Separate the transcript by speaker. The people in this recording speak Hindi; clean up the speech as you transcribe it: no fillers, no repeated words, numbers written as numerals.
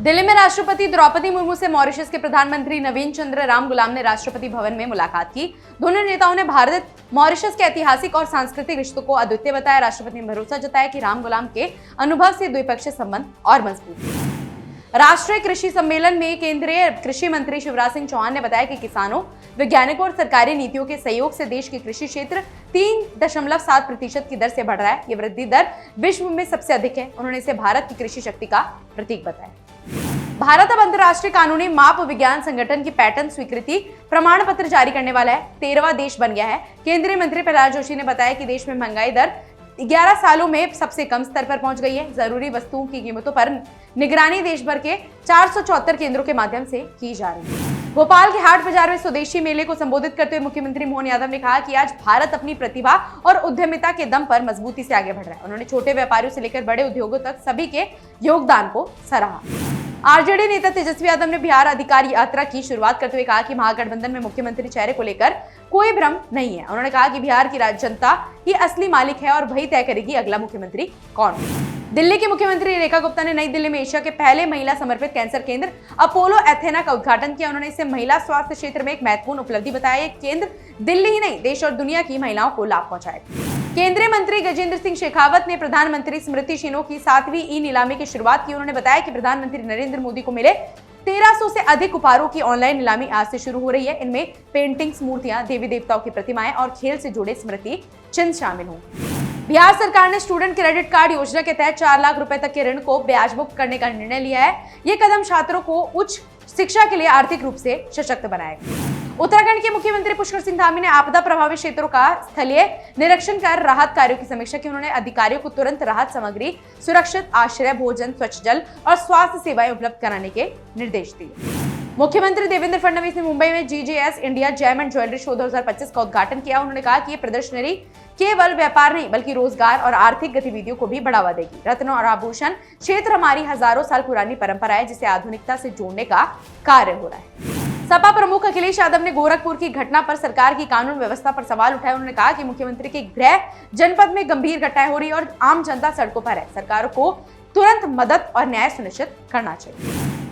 Speaker 1: दिल्ली में राष्ट्रपति द्रौपदी मुर्मू से मॉरिशस के प्रधानमंत्री नवीन चंद्र रामगुलाम ने राष्ट्रपति भवन में मुलाकात की। दोनों नेताओं ने भारत मॉरिशस के ऐतिहासिक और सांस्कृतिक रिश्तों को अद्वितीय बताया। राष्ट्रपति ने भरोसा जताया कि रामगुलाम के अनुभव से द्विपक्षीय संबंध और मजबूत होंगे। राष्ट्रीय कृषि सम्मेलन में केंद्रीय कृषि मंत्री शिवराज सिंह चौहान ने बताया कि किसानों, वैज्ञानिकों और सरकारी नीतियों के सहयोग से देश के कृषि क्षेत्र 3.7% की दर से बढ़ रहा है। ये वृद्धि दर विश्व में सबसे अधिक है। उन्होंने इसे भारत की कृषि शक्ति का प्रतीक बताया। भारत अब अंतर्राष्ट्रीय कानूनी माप विज्ञान संगठन की पैटर्न स्वीकृति प्रमाण पत्र जारी करने वाला है। 13वां देश बन गया है। केंद्रीय मंत्री प्रहलाद जोशी ने बताया कि देश में महंगाई दर 11 सालों में सबसे कम स्तर पर पहुंच गई है। जरूरी वस्तुओं की कीमतों पर निगरानी देश भर के 474 केंद्रों के माध्यम से की जा रही है। भोपाल के हाट बाजार में स्वदेशी मेले को संबोधित करते हुए मुख्यमंत्री मोहन यादव ने कहा कि आज भारत अपनी प्रतिभा और उद्यमिता के दम पर मजबूती से आगे बढ़ रहा है। उन्होंने छोटे व्यापारियों से लेकर बड़े उद्योगों तक सभी के योगदान को सराहा। आरजेडी नेता तेजस्वी यादव ने बिहार अधिकार यात्रा की शुरुआत करते हुए कहा कि महागठबंधन में मुख्यमंत्री चेहरे को लेकर कोई भ्रम नहीं है। उन्होंने कहा कि बिहार की जनता ही असली मालिक है और वही तय करेगी अगला मुख्यमंत्री कौन है। दिल्ली की मुख्यमंत्री रेखा गुप्ता ने नई दिल्ली में एशिया के पहले महिला समर्पित कैंसर केंद्र अपोलो एथेना का उद्घाटन किया। उन्होंने इसे महिला स्वास्थ्य क्षेत्र में एक महत्वपूर्ण उपलब्धि बताया। ये केंद्र दिल्ली ही नहीं, देश और दुनिया की महिलाओं को लाभ पहुंचाएगा। केंद्रीय मंत्री गजेंद्र सिंह शेखावत ने प्रधानमंत्री स्मृति चिन्हों की 7वीं ई नीलामी की शुरुआत की। उन्होंने बताया कि प्रधानमंत्री नरेंद्र मोदी को मिले 1300 से अधिक उपहारों की ऑनलाइन नीलामी आज से शुरू हो रही है। इनमें पेंटिंग्स, मूर्तियां, देवी देवताओं की प्रतिमाएं और खेल से जुड़े स्मृति चिन्ह शामिल होंगे। बिहार सरकार ने स्टूडेंट क्रेडिट कार्ड योजना के तहत 4 लाख रुपए तक के ऋण को ब्याज मुक्त करने का निर्णय लिया है। ये कदम छात्रों को उच्च शिक्षा के लिए आर्थिक रूप से सशक्त बनाएगा। उत्तराखंड के मुख्यमंत्री पुष्कर सिंह धामी ने आपदा प्रभावित क्षेत्रों का स्थलीय निरीक्षण कर राहत कार्यों की समीक्षा की। उन्होंने अधिकारियों को तुरंत राहत सामग्री, सुरक्षित आश्रय, भोजन, स्वच्छ जल और स्वास्थ्य सेवाएं उपलब्ध कराने के निर्देश दिए। मुख्यमंत्री देवेंद्र फडणवीस ने मुंबई में GJS India gem and jewellery show 2025 का उद्घाटन किया। उन्होंने कहा कि ये प्रदर्शनी केवल व्यापार नहीं बल्कि रोजगार और आर्थिक गतिविधियों को भी बढ़ावा देगी। रत्न और आभूषण क्षेत्र हमारी हजारों साल पुरानी परंपरा है, जिसे आधुनिकता से जोड़ने का कार्य हो रहा है। सपा प्रमुख अखिलेश यादव ने गोरखपुर की घटना पर सरकार की कानून व्यवस्था पर सवाल उठाए। उन्होंने कहा कि मुख्यमंत्री के गृह जनपद में गंभीर घटनाएं हो रही है और आम जनता सड़कों पर है। सरकार को तुरंत मदद और न्याय सुनिश्चित करना चाहिए।